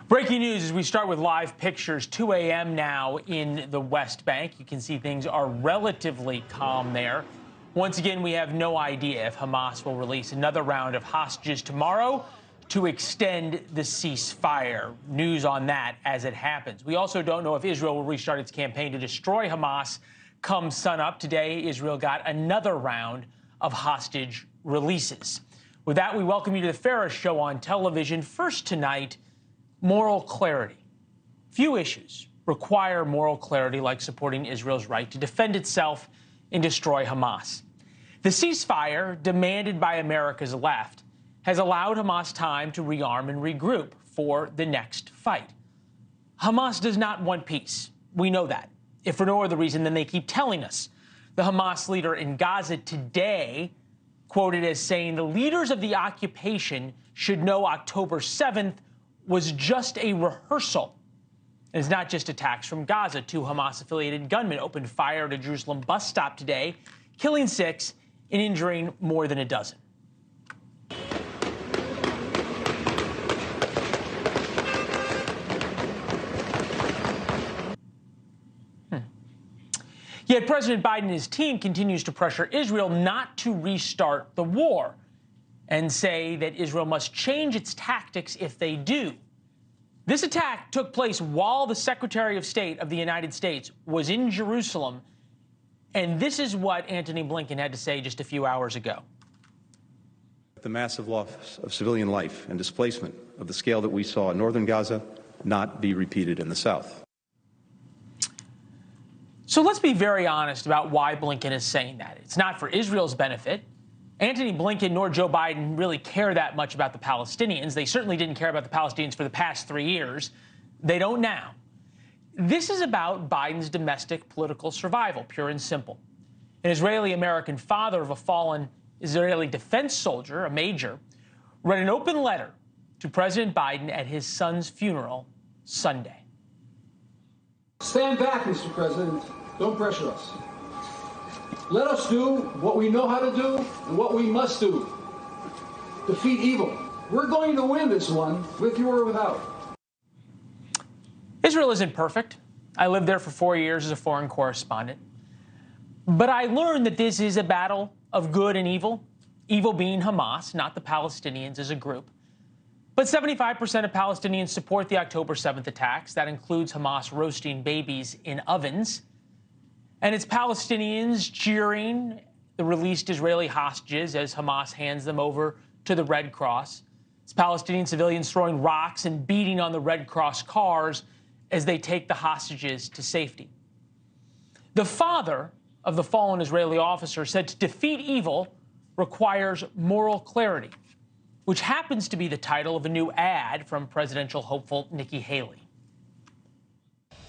Breaking news as we start with live pictures. 2 a.m. now in the West Bank. You can see things are relatively calm there. Once again, we have no idea if Hamas will release another round of hostages tomorrow to extend the ceasefire. News on that as it happens. We also don't know if Israel will restart its campaign to destroy Hamas come sunup. Today, Israel got another round of hostage releases. With that, we welcome you to the Ferris Show on television. First tonight, moral clarity. Few issues require moral clarity like supporting Israel's right to defend itself and destroy Hamas. The ceasefire demanded by America's left has allowed Hamas time to rearm and regroup for the next fight. Hamas does not want peace. We know that. If for no other reason than they keep telling us. The Hamas leader in Gaza today quoted as saying the leaders of the occupation should know October 7th was just a rehearsal. And it's not just attacks from Gaza. 2 Hamas-affiliated gunmen opened fire at a Jerusalem bus stop today, killing 6 and injuring more than a dozen. Yet President Biden and his team continues to pressure Israel not to restart the war and say that Israel must change its tactics if they do. This attack took place while the Secretary of State of the United States was in Jerusalem, and this is what Antony Blinken had to say just a few hours ago. The massive loss of civilian life and displacement of the scale that we saw in northern Gaza not be repeated in the south. So let's be very honest about why Blinken is saying that. It's not for Israel's benefit. Antony Blinken nor Joe Biden really care that much about the Palestinians. They certainly didn't care about the Palestinians for the past 3 years. They don't now. This is about Biden's domestic political survival, pure and simple. An Israeli-American father of a fallen Israeli defense soldier, a major, read an open letter to President Biden at his son's funeral Sunday. Stand back, Mr. President. Don't pressure us. Let us do what we know how to do and what we must do. Defeat evil. We're going to win this one, with you or without. Israel isn't perfect. I lived there for 4 years as a foreign correspondent. But I learned that this is a battle of good and evil, evil being Hamas, not the Palestinians as a group. But 75% of Palestinians support the October 7th attacks. That includes Hamas roasting babies in ovens. And it's Palestinians cheering the released Israeli hostages as Hamas hands them over to the Red Cross. It's Palestinian civilians throwing rocks and beating on the Red Cross cars as they take the hostages to safety. The father of the fallen Israeli officer said to defeat evil requires moral clarity, which happens to be the title of a new ad from presidential hopeful Nikki Haley.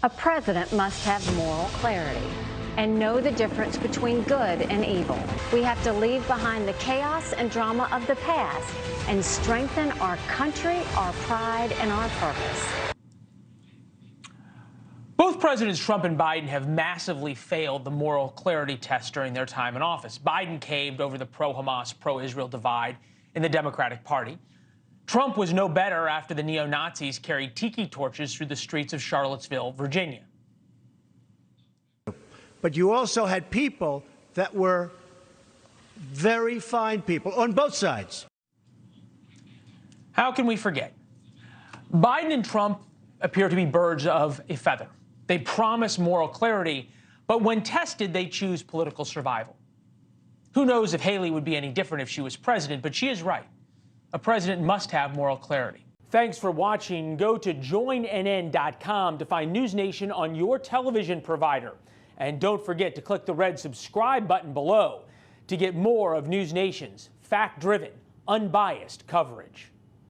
A president must have moral clarity and know the difference between good and evil. We have to leave behind the chaos and drama of the past and strengthen our country, our pride, and our purpose. Both Presidents Trump and Biden have massively failed the moral clarity test during their time in office. Biden caved over the pro-Hamas, pro-Israel divide in the Democratic Party. Trump was no better after the neo-Nazis carried tiki torches through the streets of Charlottesville, Virginia. But you also had people that were very fine people on both sides. How can we forget? Biden and Trump appear to be birds of a feather. They promise moral clarity, but when tested, they choose political survival. Who knows if Haley would be any different if she was president, but she is right. A president must have moral clarity. Thanks for watching. Go to joinnn.com to find NewsNation on your television provider. And don't forget to click the red subscribe button below to get more of NewsNation's fact-driven, unbiased coverage.